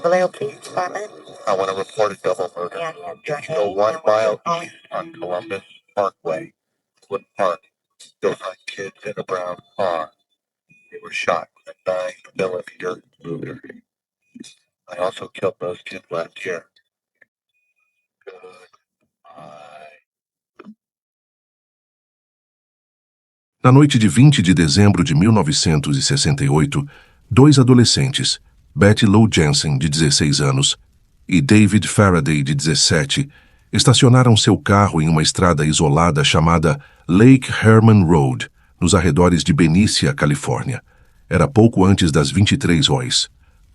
Vallejo Police Department. I want to report a double murder. Yeah, your You know, name 1 and where mile you're going. east on Columbus Parkway, Wood Park. Those are kids in a brown car. They were shot with a 9mm Ruger. I also killed those kids last year. Goodbye. Na noite de 20 de dezembro de 1968, dois adolescentes, Betty Lou Jensen, de 16 anos, e David Faraday, de 17, estacionaram seu carro em uma estrada isolada chamada Lake Herman Road, nos arredores de Benicia, Califórnia. Era pouco antes das 23 horas.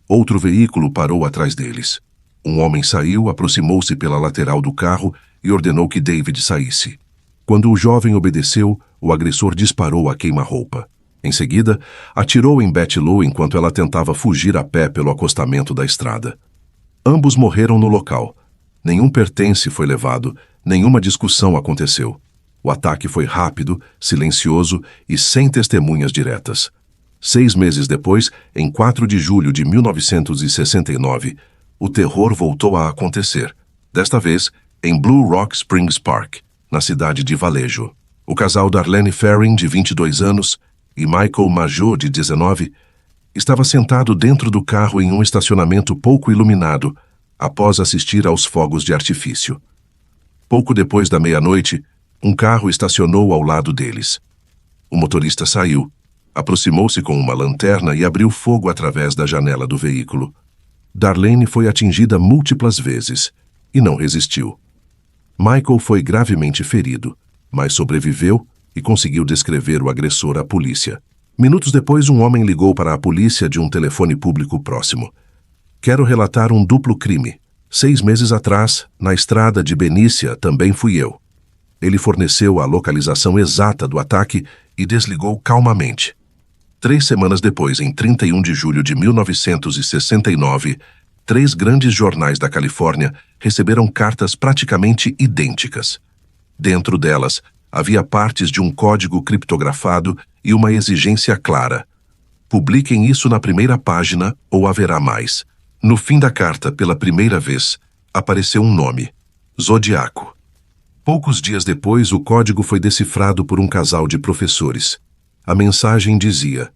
Outro veículo parou atrás deles. Um homem saiu, aproximou-se pela lateral do carro e ordenou que David saísse. Quando o jovem obedeceu, o agressor disparou a queima-roupa. Em seguida, atirou em Betty Lou enquanto ela tentava fugir a pé pelo acostamento da estrada. Ambos morreram no local. Nenhum pertence foi levado, nenhuma discussão aconteceu. O ataque foi rápido, silencioso e sem testemunhas diretas. 6 meses depois, em 4 de julho de 1969, o terror voltou a acontecer, desta vez em Blue Rock Springs Park, na cidade de Vallejo. O casal Darlene Ferrin, de 22 anos, e Michael Majot, de 19, estava sentado dentro do carro em um estacionamento pouco iluminado, após assistir aos fogos de artifício. Pouco depois da meia-noite, um carro estacionou ao lado deles. O motorista saiu, aproximou-se com uma lanterna e abriu fogo através da janela do veículo. Darlene foi atingida múltiplas vezes e não resistiu. Michael foi gravemente ferido, mas sobreviveu e conseguiu descrever o agressor à polícia. Minutos depois, um homem ligou para a polícia de um telefone público próximo. Quero relatar um duplo crime. 6 meses atrás, na estrada de Benicia, também fui eu. Ele forneceu a localização exata do ataque e desligou calmamente. 3 semanas depois, em 31 de julho de 1969, 3 grandes jornais da Califórnia receberam cartas praticamente idênticas. Dentro delas, havia partes de um código criptografado e uma exigência clara. Publiquem isso na primeira página ou haverá mais. No fim da carta, pela primeira vez, apareceu um nome: Zodiaco. Poucos dias depois, o código foi decifrado por um casal de professores. A mensagem dizia: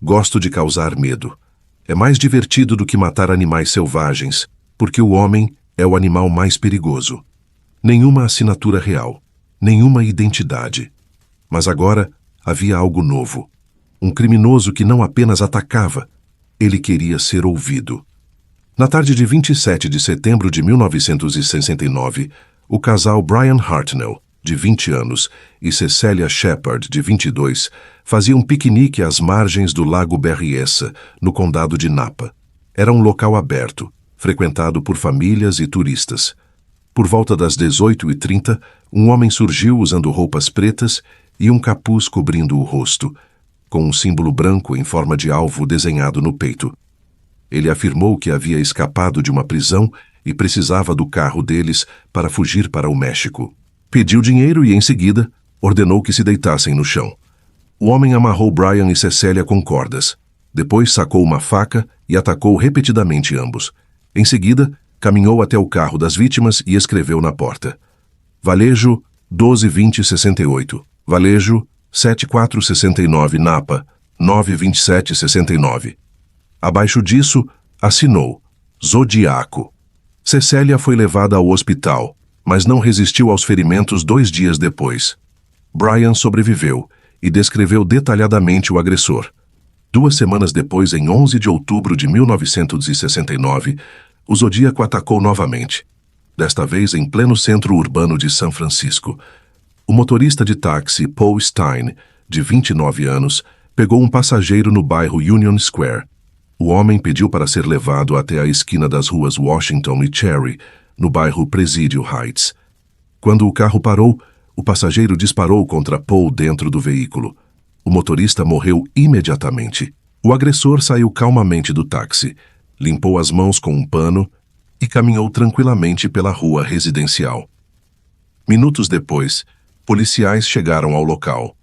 gosto de causar medo. É mais divertido do que matar animais selvagens, porque o homem é o animal mais perigoso. Nenhuma assinatura real, nenhuma identidade. Mas agora havia algo novo. Um criminoso que não apenas atacava, ele queria ser ouvido. Na tarde de 27 de setembro de 1969, o casal Brian Hartnell, de 20 anos, e Cecelia Shepard, de 22, faziam um piquenique às margens do Lago Berryessa, no condado de Napa. Era um local aberto, frequentado por famílias e turistas. Por volta das 18h30, um homem surgiu usando roupas pretas e um capuz cobrindo o rosto, com um símbolo branco em forma de alvo desenhado no peito. Ele afirmou que havia escapado de uma prisão e precisava do carro deles para fugir para o México. Pediu dinheiro e, em seguida, ordenou que se deitassem no chão. O homem amarrou Brian e Cecelia com cordas. Depois sacou uma faca e atacou repetidamente ambos. Em seguida, caminhou até o carro das vítimas e escreveu na porta: Vallejo 122068, Vallejo 7469 Napa 92769. Abaixo disso, assinou: Zodiaco. Cecelia foi levada ao hospital, mas não resistiu aos ferimentos 2 dias depois. Brian sobreviveu e descreveu detalhadamente o agressor. 2 semanas depois, em 11 de outubro de 1969, o Zodíaco atacou novamente, desta vez em pleno centro urbano de São Francisco. O motorista de táxi Paul Stein, de 29 anos, pegou um passageiro no bairro Union Square. O homem pediu para ser levado até a esquina das ruas Washington e Cherry, no bairro Presidio Heights. Quando o carro parou, o passageiro disparou contra Paul dentro do veículo. O motorista morreu imediatamente. O agressor saiu calmamente do táxi, limpou as mãos com um pano e caminhou tranquilamente pela rua residencial. Minutos depois, policiais chegaram ao local.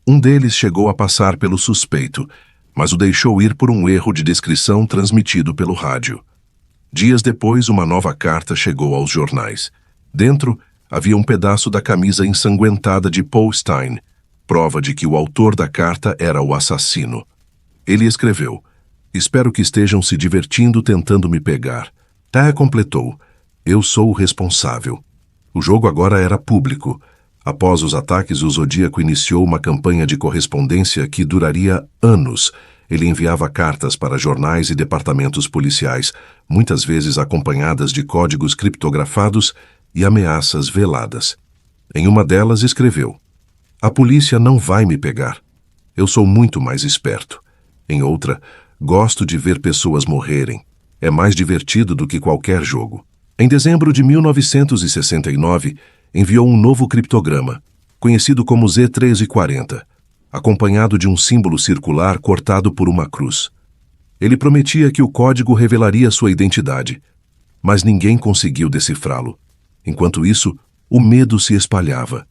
Um deles chegou a passar pelo suspeito, mas o deixou ir por um erro de descrição transmitido pelo rádio. Dias depois, uma nova carta chegou aos jornais. Dentro, havia um pedaço da camisa ensanguentada de Paul Stine, prova de que o autor da carta era o assassino. Ele escreveu: "Espero que estejam se divertindo tentando me pegar." Tá completou: "Eu sou o responsável." O jogo agora era público. Após os ataques, o Zodíaco iniciou uma campanha de correspondência que duraria anos. Ele enviava cartas para jornais e departamentos policiais, muitas vezes acompanhadas de códigos criptografados e ameaças veladas. Em uma delas escreveu: "A polícia não vai me pegar. Eu sou muito mais esperto." Em outra: "Gosto de ver pessoas morrerem. É mais divertido do que qualquer jogo." Em dezembro de 1969, enviou um novo criptograma, conhecido como Z1340, acompanhado de um símbolo circular cortado por uma cruz. Ele prometia que o código revelaria sua identidade, mas ninguém conseguiu decifrá-lo. Enquanto isso, o medo se espalhava.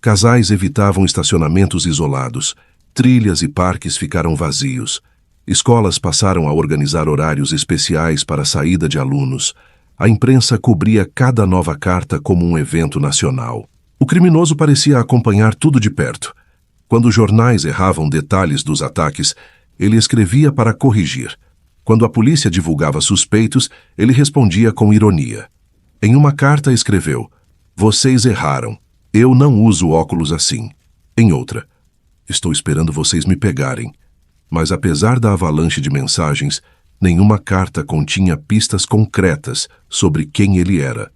Casais evitavam estacionamentos isolados, trilhas e parques ficaram vazios. Escolas passaram a organizar horários especiais para a saída de alunos. A imprensa cobria cada nova carta como um evento nacional. O criminoso parecia acompanhar tudo de perto. Quando os jornais erravam detalhes dos ataques, ele escrevia para corrigir. Quando a polícia divulgava suspeitos, ele respondia com ironia. Em uma carta escreveu: "Vocês erraram. Eu não uso óculos assim." Em outra: "Estou esperando vocês me pegarem." Mas apesar da avalanche de mensagens, nenhuma carta continha pistas concretas sobre quem ele era.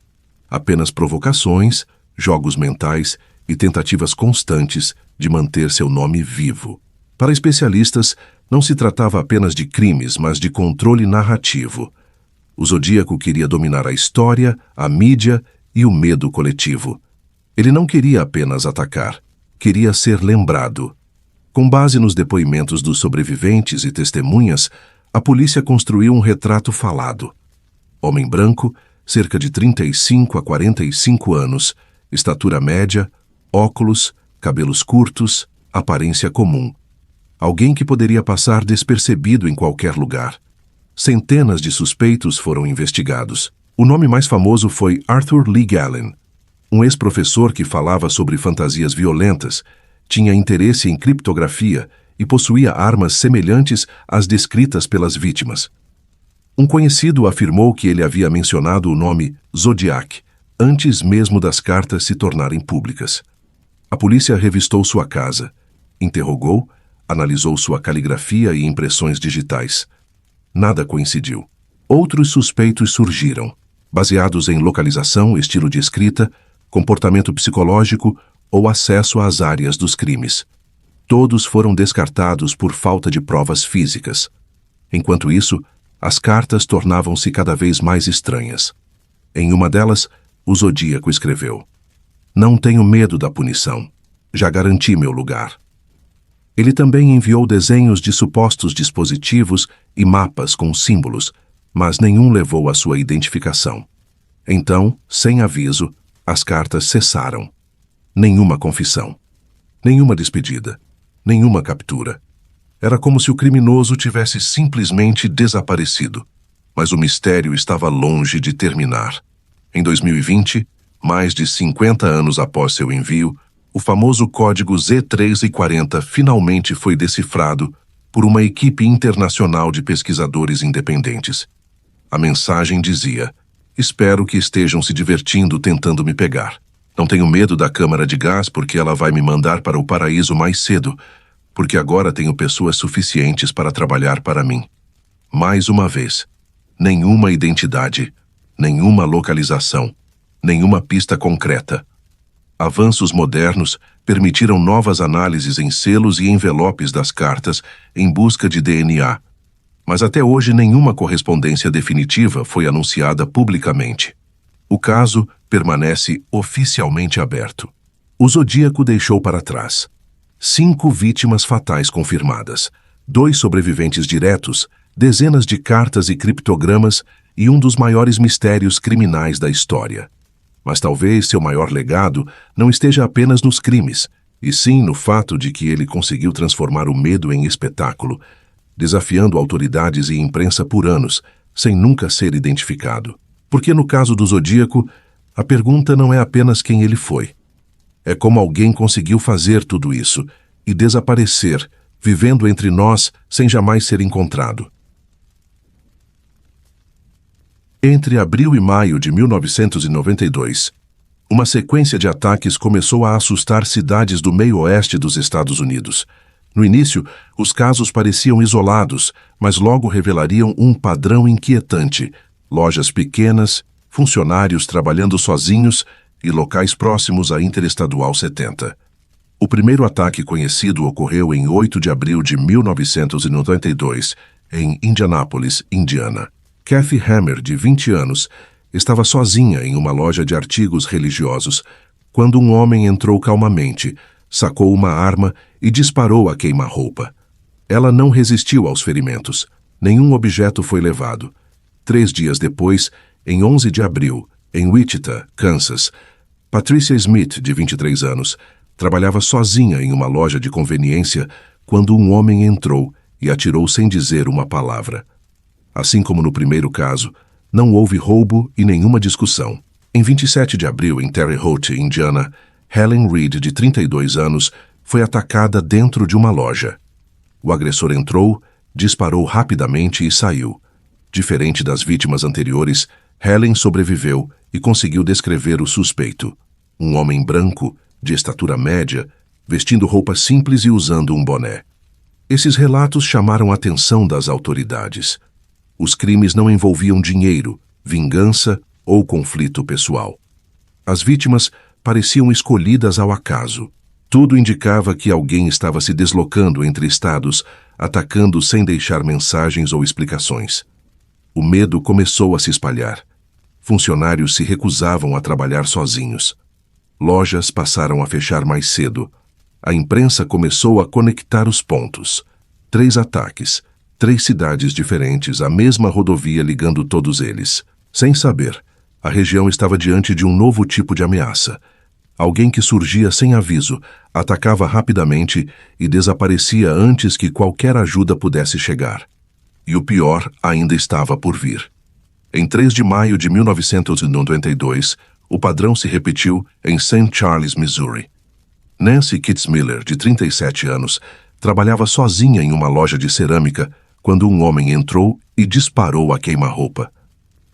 Apenas provocações, jogos mentais e tentativas constantes de manter seu nome vivo. Para especialistas, não se tratava apenas de crimes, mas de controle narrativo. O Zodíaco queria dominar a história, a mídia e o medo coletivo. Ele não queria apenas atacar, queria ser lembrado. Com base nos depoimentos dos sobreviventes e testemunhas, a polícia construiu um retrato falado. Homem branco, cerca de 35 a 45 anos, estatura média, óculos, cabelos curtos, aparência comum. Alguém que poderia passar despercebido em qualquer lugar. Centenas de suspeitos foram investigados. O nome mais famoso foi Arthur Lee Gallen, um ex-professor que falava sobre fantasias violentas, tinha interesse em criptografia e possuía armas semelhantes às descritas pelas vítimas. Um conhecido afirmou que ele havia mencionado o nome Zodiac antes mesmo das cartas se tornarem públicas. A polícia revistou sua casa, interrogou, analisou sua caligrafia e impressões digitais. Nada coincidiu. Outros suspeitos surgiram, baseados em localização, estilo de escrita, comportamento psicológico ou acesso às áreas dos crimes. Todos foram descartados por falta de provas físicas. Enquanto isso, as cartas tornavam-se cada vez mais estranhas. Em uma delas, o Zodíaco escreveu: "Não tenho medo da punição. Já garanti meu lugar." Ele também enviou desenhos de supostos dispositivos e mapas com símbolos, mas nenhum levou à sua identificação. Então, sem aviso, as cartas cessaram. Nenhuma confissão. Nenhuma despedida. Nenhuma captura. Era como se o criminoso tivesse simplesmente desaparecido. Mas o mistério estava longe de terminar. Em 2020, mais de 50 anos após seu envio, o famoso código Z1340 finalmente foi decifrado por uma equipe internacional de pesquisadores independentes. A mensagem dizia: "Espero que estejam se divertindo tentando me pegar. Não tenho medo da câmara de gás porque ela vai me mandar para o paraíso mais cedo, porque agora tenho pessoas suficientes para trabalhar para mim." Mais uma vez, nenhuma identidade, nenhuma localização, nenhuma pista concreta. Avanços modernos permitiram novas análises em selos e envelopes das cartas em busca de DNA, mas até hoje nenhuma correspondência definitiva foi anunciada publicamente. O caso permanece oficialmente aberto. O Zodíaco deixou para trás 5 vítimas fatais confirmadas, 2 sobreviventes diretos, dezenas de cartas e criptogramas e um dos maiores mistérios criminais da história. Mas talvez seu maior legado não esteja apenas nos crimes, e sim no fato de que ele conseguiu transformar o medo em espetáculo, desafiando autoridades e imprensa por anos, sem nunca ser identificado. Porque no caso do Zodíaco, a pergunta não é apenas quem ele foi. É como alguém conseguiu fazer tudo isso e desaparecer, vivendo entre nós sem jamais ser encontrado. Entre abril e maio de 1992, uma sequência de ataques começou a assustar cidades do meio-oeste dos Estados Unidos. No início, os casos pareciam isolados, mas logo revelariam um padrão inquietante: lojas pequenas, funcionários trabalhando sozinhos e locais próximos à Interestadual 70. O primeiro ataque conhecido ocorreu em 8 de abril de 1992, em Indianápolis, Indiana. Kathy Hammer, de 20 anos, estava sozinha em uma loja de artigos religiosos quando um homem entrou calmamente, sacou uma arma e disparou a queima-roupa. Ela não resistiu aos ferimentos. Nenhum objeto foi levado. 3 dias depois, em 11 de abril, em Wichita, Kansas, Patricia Smith, de 23 anos, trabalhava sozinha em uma loja de conveniência quando um homem entrou e atirou sem dizer uma palavra. Assim como no primeiro caso, não houve roubo e nenhuma discussão. Em 27 de abril, em Terre Haute, Indiana, Helen Reed, de 32 anos, foi atacada dentro de uma loja. O agressor entrou, disparou rapidamente e saiu. Diferente das vítimas anteriores, Helen sobreviveu e conseguiu descrever o suspeito. Um homem branco, de estatura média, vestindo roupa simples e usando um boné. Esses relatos chamaram a atenção das autoridades. Os crimes não envolviam dinheiro, vingança ou conflito pessoal. As vítimas pareciam escolhidas ao acaso. Tudo indicava que alguém estava se deslocando entre estados, atacando sem deixar mensagens ou explicações. O medo começou a se espalhar. Funcionários se recusavam a trabalhar sozinhos. Lojas passaram a fechar mais cedo. A imprensa começou a conectar os pontos. 3 ataques, 3 cidades diferentes, a mesma rodovia ligando todos eles. Sem saber, a região estava diante de um novo tipo de ameaça. Alguém que surgia sem aviso, atacava rapidamente e desaparecia antes que qualquer ajuda pudesse chegar. E o pior ainda estava por vir. Em 3 de maio de 1992, o padrão se repetiu em St. Charles, Missouri. Nancy Kitzmiller, de 37 anos, trabalhava sozinha em uma loja de cerâmica quando um homem entrou e disparou a queima-roupa.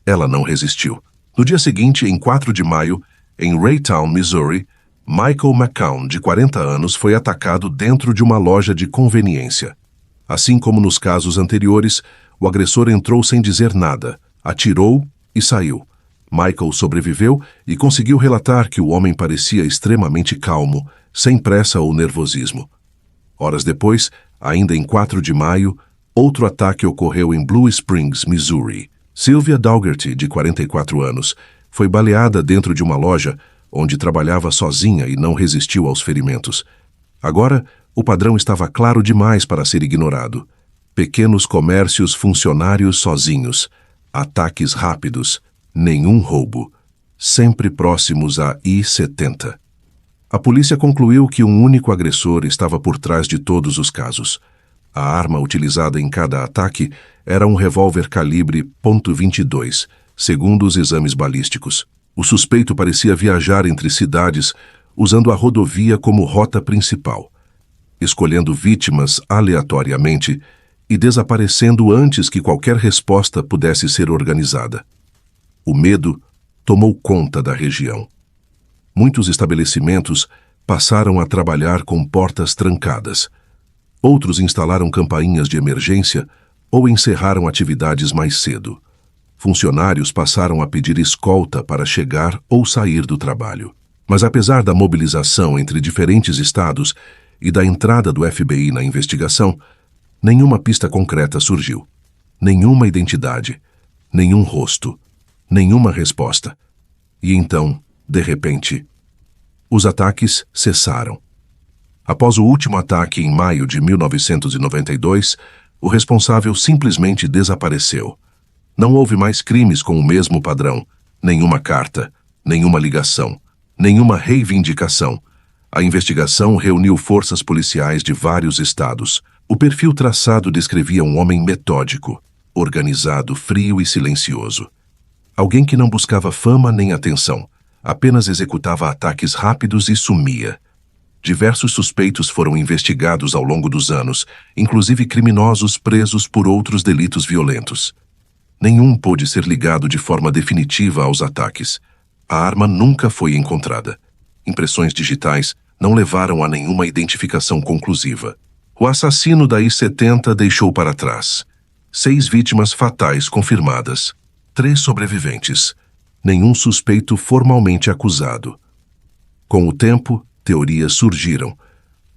Ela não resistiu. No dia seguinte, em 4 de maio, em Raytown, Missouri, Michael McCown, de 40 anos, foi atacado dentro de uma loja de conveniência. Assim como nos casos anteriores, o agressor entrou sem dizer nada, atirou e saiu. Michael sobreviveu e conseguiu relatar que o homem parecia extremamente calmo, sem pressa ou nervosismo. Horas depois, ainda em 4 de maio, outro ataque ocorreu em Blue Springs, Missouri. Sylvia Daugherty, de 44 anos, foi baleada dentro de uma loja onde trabalhava sozinha e não resistiu aos ferimentos. Agora, o padrão estava claro demais para ser ignorado. Pequenos comércios funcionários sozinhos, ataques rápidos, nenhum roubo, sempre próximos à I-70. A polícia concluiu que um único agressor estava por trás de todos os casos. A arma utilizada em cada ataque era um revólver calibre .22, segundo os exames balísticos. O suspeito parecia viajar entre cidades usando a rodovia como rota principal, escolhendo vítimas aleatoriamente e desaparecendo antes que qualquer resposta pudesse ser organizada. O medo tomou conta da região. Muitos estabelecimentos passaram a trabalhar com portas trancadas. Outros instalaram campainhas de emergência ou encerraram atividades mais cedo. Funcionários passaram a pedir escolta para chegar ou sair do trabalho. Mas apesar da mobilização entre diferentes estados e da entrada do FBI na investigação, nenhuma pista concreta surgiu. Nenhuma identidade, nenhum rosto, nenhuma resposta. E então, de repente, os ataques cessaram. Após o último ataque em maio de 1992, o responsável simplesmente desapareceu. Não houve mais crimes com o mesmo padrão, nenhuma carta, nenhuma ligação, nenhuma reivindicação. A investigação reuniu forças policiais de vários estados, O perfil traçado descrevia um homem metódico, organizado, frio e silencioso. Alguém que não buscava fama nem atenção, apenas executava ataques rápidos e sumia. Diversos suspeitos foram investigados ao longo dos anos, inclusive criminosos presos por outros delitos violentos. Nenhum pôde ser ligado de forma definitiva aos ataques. A arma nunca foi encontrada. Impressões digitais não levaram a nenhuma identificação conclusiva. O assassino da I-70 deixou para trás 6 vítimas fatais confirmadas, 3 sobreviventes, nenhum suspeito formalmente acusado. Com o tempo, teorias surgiram.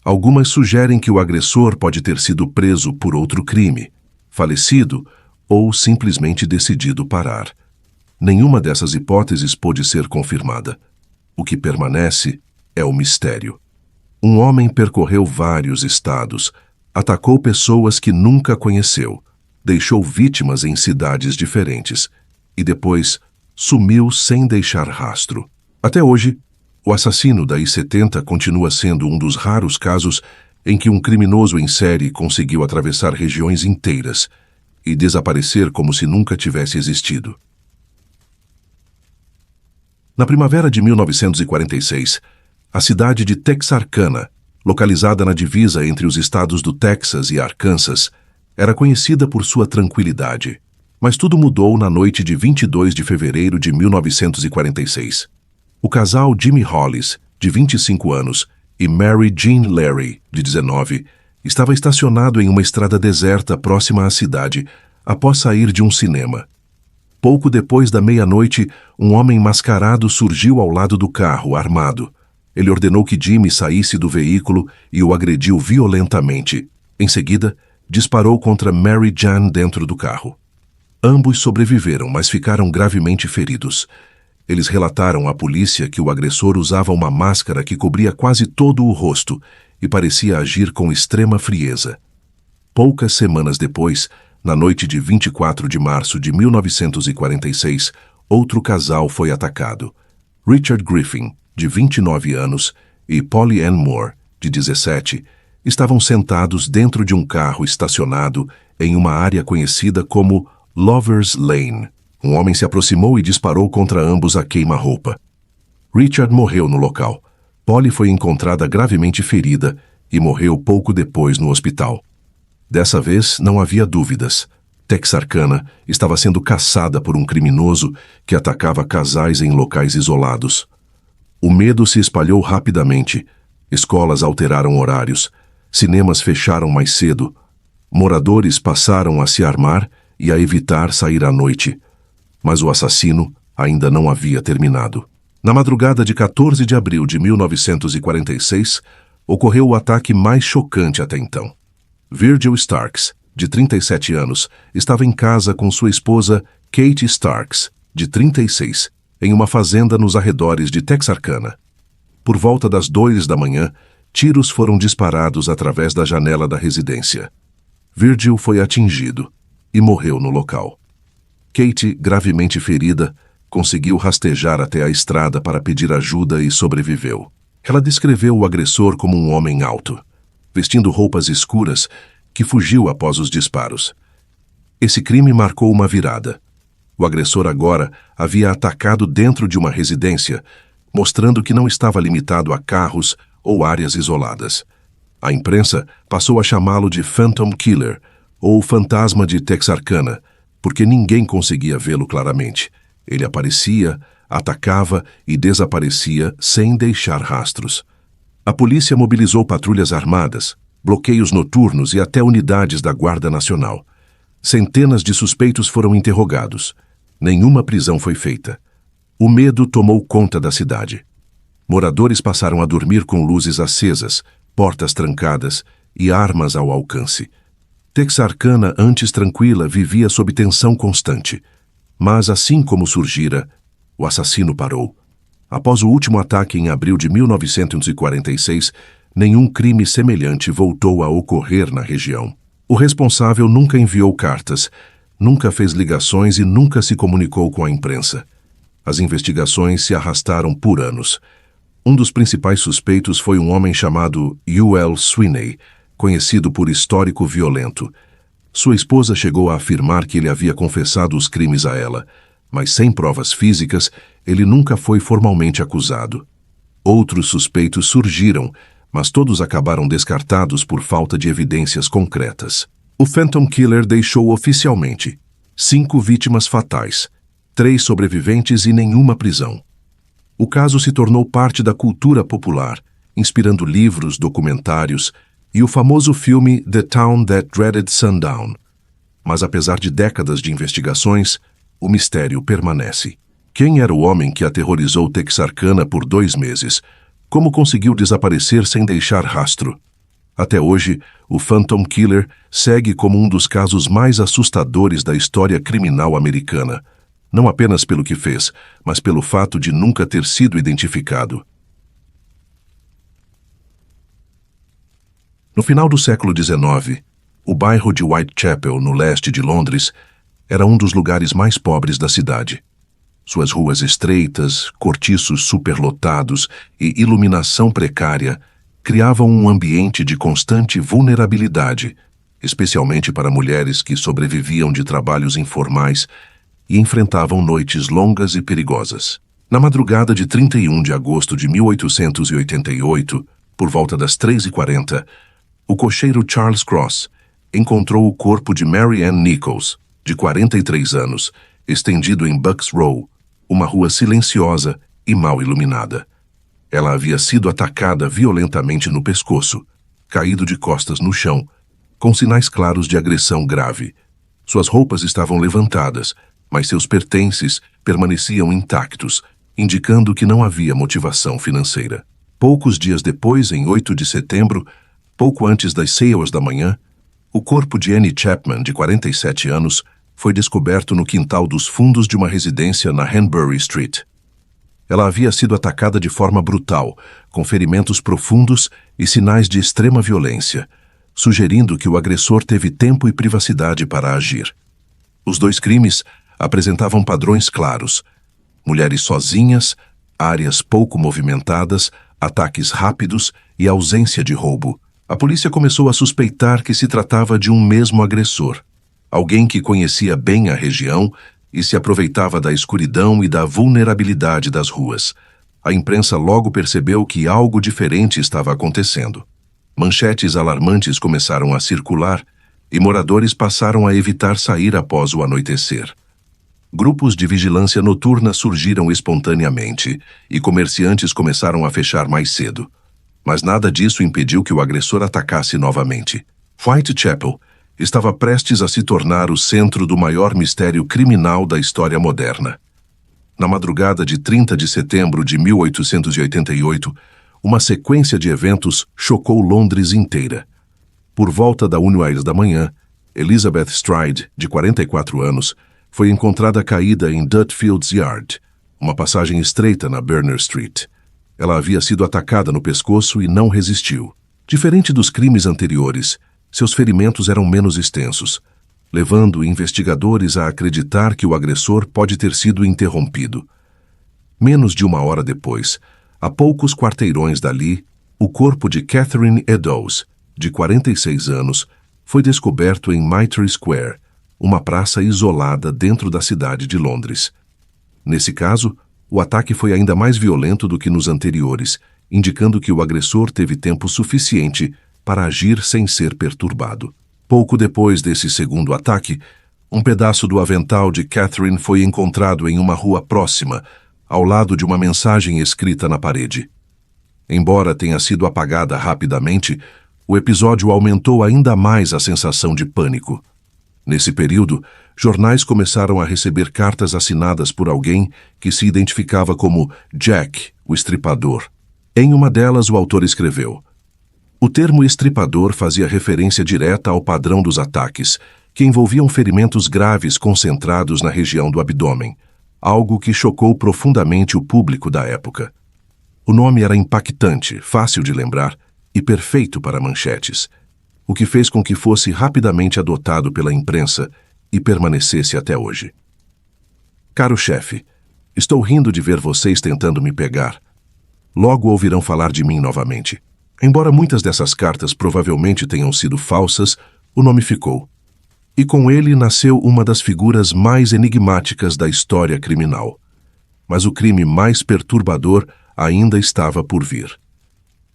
Algumas sugerem que o agressor pode ter sido preso por outro crime, falecido ou simplesmente decidido parar. Nenhuma dessas hipóteses pôde ser confirmada. O que permanece é o mistério. Um homem percorreu vários estados, atacou pessoas que nunca conheceu, deixou vítimas em cidades diferentes e depois sumiu sem deixar rastro. Até hoje, o assassino da I-70 continua sendo um dos raros casos em que um criminoso em série conseguiu atravessar regiões inteiras e desaparecer como se nunca tivesse existido. Na primavera de 1946, a cidade de Texarkana, localizada na divisa entre os estados do Texas e Arkansas, era conhecida por sua tranquilidade. Mas tudo mudou na noite de 22 de fevereiro de 1946. O casal Jimmy Hollis, de 25 anos, e Mary Jean Larry, de 19, estava estacionado em uma estrada deserta próxima à cidade, após sair de um cinema. Pouco depois da meia-noite, um homem mascarado surgiu ao lado do carro, armado. Ele ordenou que Jimmy saísse do veículo e o agrediu violentamente. Em seguida, disparou contra Mary Jean dentro do carro. Ambos sobreviveram, mas ficaram gravemente feridos. Eles relataram à polícia que o agressor usava uma máscara que cobria quase todo o rosto e parecia agir com extrema frieza. Poucas semanas depois, na noite de 24 de março de 1946, outro casal foi atacado. Richard Griffin, de 29 anos, e Polly Ann Moore, de 17, estavam sentados dentro de um carro estacionado em uma área conhecida como Lover's Lane. Um homem se aproximou e disparou contra ambos a queima-roupa. Richard morreu no local. Polly foi encontrada gravemente ferida e morreu pouco depois no hospital. Dessa vez, não havia dúvidas. Texarkana estava sendo caçada por um criminoso que atacava casais em locais isolados. O medo se espalhou rapidamente. Escolas alteraram horários. Cinemas fecharam mais cedo. Moradores passaram a se armar e a evitar sair à noite. Mas o assassino ainda não havia terminado. Na madrugada de 14 de abril de 1946, ocorreu o ataque mais chocante até então. Virgil Starks, de 37 anos, estava em casa com sua esposa Kate Starks, de 36, em uma fazenda nos arredores de Texarkana. Por volta das 2 da manhã, tiros foram disparados através da janela da residência. Virgil foi atingido e morreu no local. Kate, gravemente ferida, conseguiu rastejar até a estrada para pedir ajuda e sobreviveu. Ela descreveu o agressor como um homem alto, vestindo roupas escuras, que fugiu após os disparos. Esse crime marcou uma virada. O agressor agora havia atacado dentro de uma residência, mostrando que não estava limitado a carros ou áreas isoladas. A imprensa passou a chamá-lo de Phantom Killer, ou Fantasma de Texarkana, porque ninguém conseguia vê-lo claramente. Ele aparecia, atacava e desaparecia sem deixar rastros. A polícia mobilizou patrulhas armadas, bloqueios noturnos e até unidades da Guarda Nacional. Centenas de suspeitos foram interrogados. Nenhuma prisão foi feita. O medo tomou conta da cidade. Moradores passaram a dormir com luzes acesas, portas trancadas e armas ao alcance. Texarkana, antes tranquila, vivia sob tensão constante. Mas, assim como surgira, o assassino parou. Após o último ataque em abril de 1946, nenhum crime semelhante voltou a ocorrer na região. O responsável nunca enviou cartas, nunca fez ligações e nunca se comunicou com a imprensa. As investigações se arrastaram por anos. Um dos principais suspeitos foi um homem chamado U.L. Sweeney, conhecido por histórico violento. Sua esposa chegou a afirmar que ele havia confessado os crimes a ela, mas sem provas físicas, ele nunca foi formalmente acusado. Outros suspeitos surgiram, mas todos acabaram descartados por falta de evidências concretas. O Phantom Killer deixou oficialmente 5 vítimas fatais, 3 sobreviventes e nenhuma prisão. O caso se tornou parte da cultura popular, inspirando livros, documentários e o famoso filme The Town That Dreaded Sundown. Mas apesar de décadas de investigações, o mistério permanece. Quem era o homem que aterrorizou Texarkana por 2 meses? Como conseguiu desaparecer sem deixar rastro? Até hoje, o Phantom Killer segue como um dos casos mais assustadores da história criminal americana, não apenas pelo que fez, mas pelo fato de nunca ter sido identificado. No final do século XIX, o bairro de Whitechapel, no leste de Londres, era um dos lugares mais pobres da cidade. Suas ruas estreitas, cortiços superlotados e iluminação precária criavam um ambiente de constante vulnerabilidade, especialmente para mulheres que sobreviviam de trabalhos informais e enfrentavam noites longas e perigosas. Na madrugada de 31 de agosto de 1888, por volta das 3h40, o cocheiro Charles Cross encontrou o corpo de Mary Ann Nichols, de 43 anos, estendido em Bucks Row, uma rua silenciosa e mal iluminada. Ela havia sido atacada violentamente no pescoço, caído de costas no chão, com sinais claros de agressão grave. Suas roupas estavam levantadas, mas seus pertences permaneciam intactos, indicando que não havia motivação financeira. Poucos dias depois, em 8 de setembro, pouco antes das 6 da manhã, o corpo de Annie Chapman, de 47 anos, foi descoberto no quintal dos fundos de uma residência na Hanbury Street. Ela havia sido atacada de forma brutal, com ferimentos profundos e sinais de extrema violência, sugerindo que o agressor teve tempo e privacidade para agir. Os 2 crimes apresentavam padrões claros: mulheres sozinhas, áreas pouco movimentadas, ataques rápidos e ausência de roubo. A polícia começou a suspeitar que se tratava de um mesmo agressor, alguém que conhecia bem a região e se aproveitava da escuridão e da vulnerabilidade das ruas. A imprensa logo percebeu que algo diferente estava acontecendo. Manchetes alarmantes começaram a circular e moradores passaram a evitar sair após o anoitecer. Grupos de vigilância noturna surgiram espontaneamente e comerciantes começaram a fechar mais cedo. Mas nada disso impediu que o agressor atacasse novamente. Whitechapel estava prestes a se tornar o centro do maior mistério criminal da história moderna. Na madrugada de 30 de setembro de 1888, uma sequência de eventos chocou Londres inteira. Por volta da 1h da manhã, Elizabeth Stride, de 44 anos, foi encontrada caída em Dutfields Yard, uma passagem estreita na Berners Street. Ela havia sido atacada no pescoço e não resistiu. Diferente dos crimes anteriores, seus ferimentos eram menos extensos, levando investigadores a acreditar que o agressor pode ter sido interrompido. Menos de 1 hora depois, a poucos quarteirões dali, o corpo de Catherine Eddowes, de 46 anos, foi descoberto em Mitre Square, uma praça isolada dentro da cidade de Londres. Nesse caso, o ataque foi ainda mais violento do que nos anteriores, indicando que o agressor teve tempo suficiente para agir sem ser perturbado. Pouco depois desse segundo ataque, um pedaço do avental de Catherine foi encontrado em uma rua próxima, ao lado de uma mensagem escrita na parede. Embora tenha sido apagada rapidamente, o episódio aumentou ainda mais a sensação de pânico. Nesse período, jornais começaram a receber cartas assinadas por alguém que se identificava como Jack, o estripador. Em uma delas, o autor escreveu: o termo estripador fazia referência direta ao padrão dos ataques, que envolviam ferimentos graves concentrados na região do abdômen, algo que chocou profundamente o público da época. O nome era impactante, fácil de lembrar e perfeito para manchetes, o que fez com que fosse rapidamente adotado pela imprensa e permanecesse até hoje. Caro chefe, estou rindo de ver vocês tentando me pegar. Logo ouvirão falar de mim novamente. Embora muitas dessas cartas provavelmente tenham sido falsas, o nome ficou. E com ele nasceu uma das figuras mais enigmáticas da história criminal. Mas o crime mais perturbador ainda estava por vir.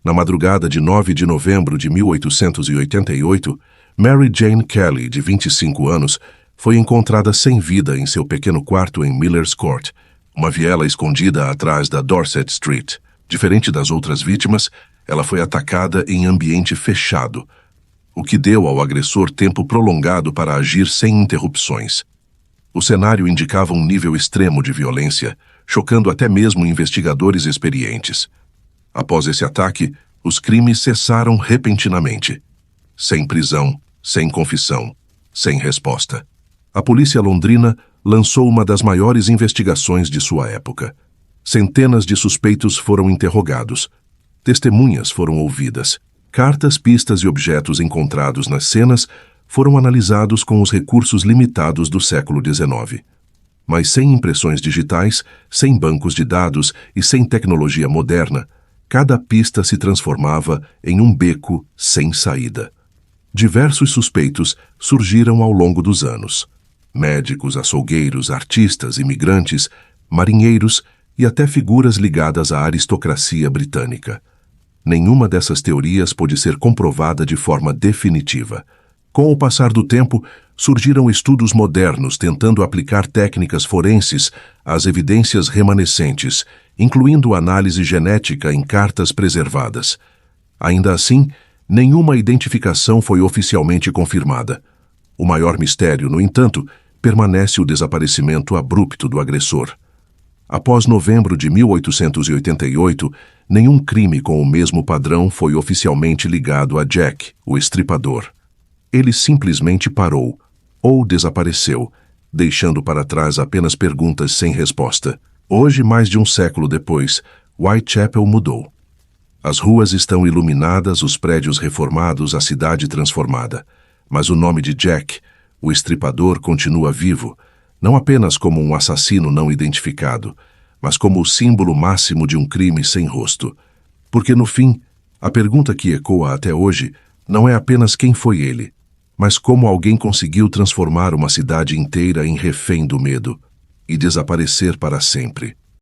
Na madrugada de 9 de novembro de 1888, Mary Jane Kelly, de 25 anos, foi encontrada sem vida em seu pequeno quarto em Miller's Court, uma viela escondida atrás da Dorset Street. Diferente das outras vítimas, ela foi atacada em ambiente fechado, o que deu ao agressor tempo prolongado para agir sem interrupções. O cenário indicava um nível extremo de violência, chocando até mesmo investigadores experientes. Após esse ataque, os crimes cessaram repentinamente. Sem prisão, sem confissão, sem resposta. A polícia londrina lançou uma das maiores investigações de sua época. Centenas de suspeitos foram interrogados. Testemunhas foram ouvidas. Cartas, pistas e objetos encontrados nas cenas foram analisados com os recursos limitados do século XIX. Mas sem impressões digitais, sem bancos de dados e sem tecnologia moderna, cada pista se transformava em um beco sem saída. Diversos suspeitos surgiram ao longo dos anos. Médicos, açougueiros, artistas, imigrantes, marinheiros e até figuras ligadas à aristocracia britânica. Nenhuma dessas teorias pôde ser comprovada de forma definitiva. Com o passar do tempo, surgiram estudos modernos tentando aplicar técnicas forenses às evidências remanescentes, incluindo análise genética em cartas preservadas. Ainda assim, nenhuma identificação foi oficialmente confirmada. O maior mistério, no entanto, permanece o desaparecimento abrupto do agressor. Após novembro de 1888, nenhum crime com o mesmo padrão foi oficialmente ligado a Jack, o estripador. Ele simplesmente parou, ou desapareceu, deixando para trás apenas perguntas sem resposta. Hoje, mais de um século depois, Whitechapel mudou. As ruas estão iluminadas, os prédios reformados, a cidade transformada. Mas o nome de Jack, o estripador, continua vivo, não apenas como um assassino não identificado, mas como o símbolo máximo de um crime sem rosto. Porque, no fim, a pergunta que ecoa até hoje não é apenas quem foi ele, mas como alguém conseguiu transformar uma cidade inteira em refém do medo e desaparecer para sempre.